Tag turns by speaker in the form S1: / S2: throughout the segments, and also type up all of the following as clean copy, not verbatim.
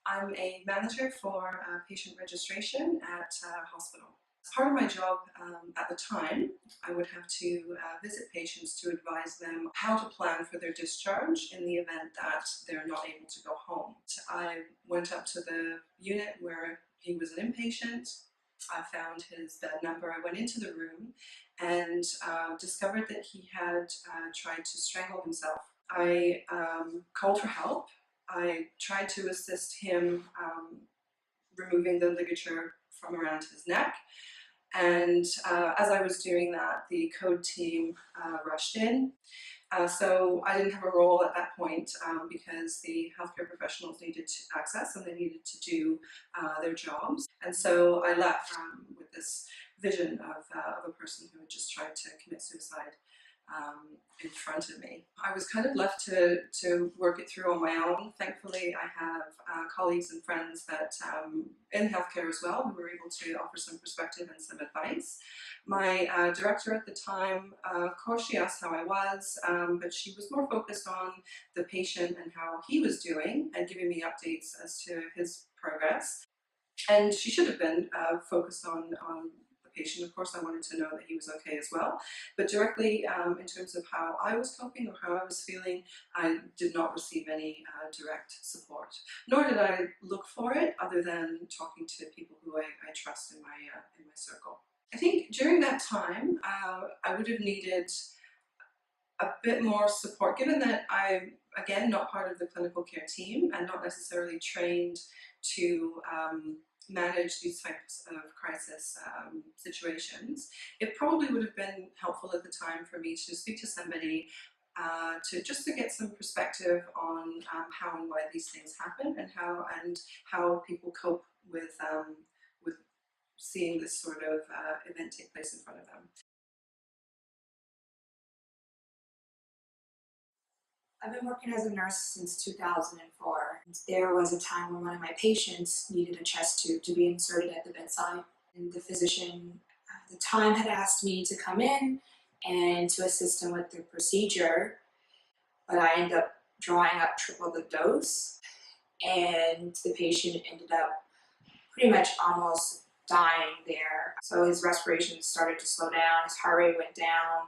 S1: I'm a manager for patient registration at a hospital. As part of my job at the time, I would have to visit patients to advise them how to plan for their discharge in the event that they're not able to go home. I went up to the unit where he was an inpatient. I found his bed number. I went into the room and discovered that he had tried to strangle himself. I called for help. I tried to assist him removing the ligature from around his neck. And as I was doing that, the code team rushed in. So I didn't have a role at that point because the healthcare professionals needed to access and they needed to do their jobs. And so I left with this vision of a person who had just tried to commit suicide in front of me. I was kind of left to work it through on my own. Thankfully, I have colleagues and friends that in healthcare as well who were able to offer some perspective and some advice. My director at the time, of course, she asked how I was, but she was more focused on the patient and how he was doing and giving me updates as to his progress. And she should have been focused on the patient. Of course, I wanted to know that he was okay as well. But directly in terms of how I was coping or how I was feeling, I did not receive any direct support. Nor did I look for it other than talking to people who I trust in my circle. I think during that time, I would have needed a bit more support, given that I'm, again, not part of the clinical care team and not necessarily trained to manage these types of crisis situations. It probably would have been helpful at the time for me to speak to somebody to get some perspective on how and why these things happen and how people cope with seeing this sort of event take place in front of them.
S2: I've been working as a nurse since 2004. There was a time when one of my patients needed a chest tube to be inserted at the bedside. And the physician at the time had asked me to come in and to assist him with the procedure, but I ended up drawing up triple the dose, and the patient ended up pretty much almost dying there. So his respiration started to slow down, his heart rate went down.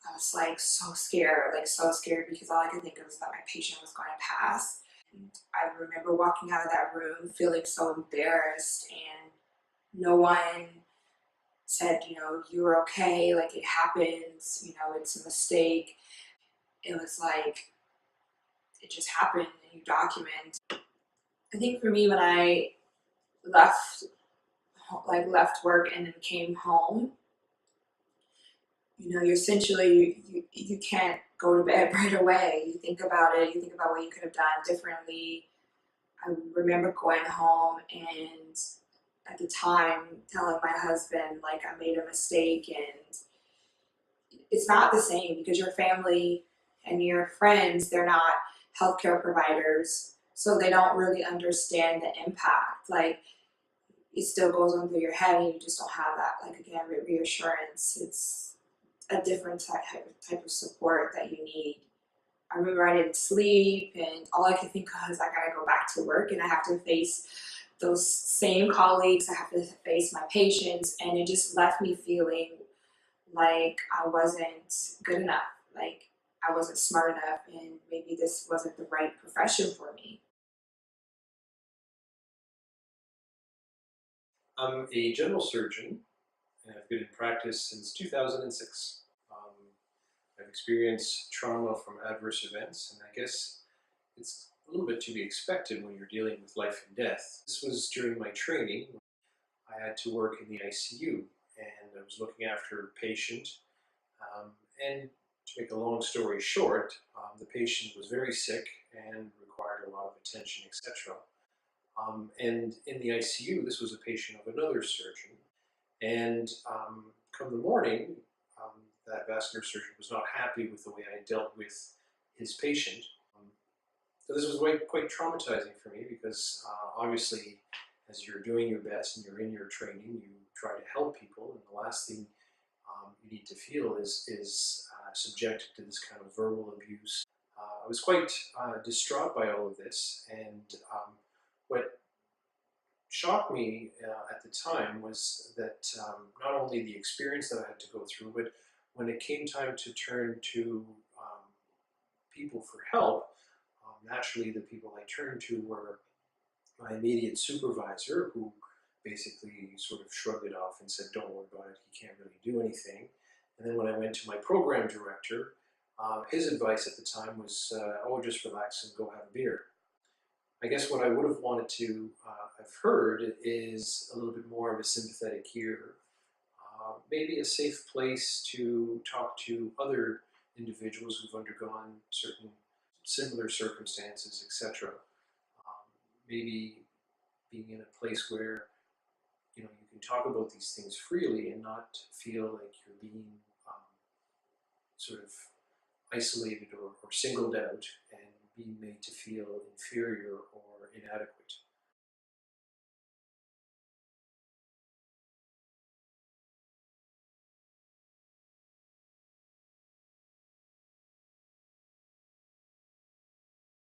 S2: I was like so scared because all I could think of was that my patient was going to pass. And I remember walking out of that room feeling so embarrassed, and no one said, you're okay, like it happens, it's a mistake. It was like, it just happened and you document. I think for me, when I left work and then came home, you can't go to bed right away. You think about it, you think about what you could have done differently. I remember going home and at the time telling my husband, like, I made a mistake, and it's not the same because your family and your friends, they're not healthcare providers, so they don't really understand the impact. Like, it still goes on through your head and you just don't have that, like, again, reassurance. It's a different type of support that you need. I remember I didn't sleep and all I could think of is I gotta go back to work and I have to face those same colleagues, I have to face my patients, and it just left me feeling like I wasn't good enough, like I wasn't smart enough, and maybe this wasn't the right profession for me.
S3: I'm a general surgeon and I've been in practice since 2006. I've experienced trauma from adverse events, and I guess it's a little bit to be expected when you're dealing with life and death. This was during my training. I had to work in the ICU and I was looking after a patient. And to make a long story short, the patient was very sick and required a lot of attention, etc. And in the ICU, this was a patient of another surgeon. And come the morning, that vascular surgeon was not happy with the way I dealt with his patient. So this was quite traumatizing for me because obviously, as you're doing your best and you're in your training, you try to help people, and the last thing you need to feel is subjected to this kind of verbal abuse. I was quite distraught by all of this, and what shocked me at the time was that not only the experience that I had to go through, but when it came time to turn to people for help, naturally the people I turned to were my immediate supervisor, who basically sort of shrugged it off and said, "Don't worry about it, he can't really do anything." And then when I went to my program director, his advice at the time was, "Oh, just relax and go have a beer." I guess what I would have wanted to have heard is a little bit more of a sympathetic ear, maybe a safe place to talk to other individuals who've undergone certain similar circumstances, etc. Maybe being in a place where you can talk about these things freely and not feel like you're being sort of isolated or singled out and being made to feel inferior or inadequate.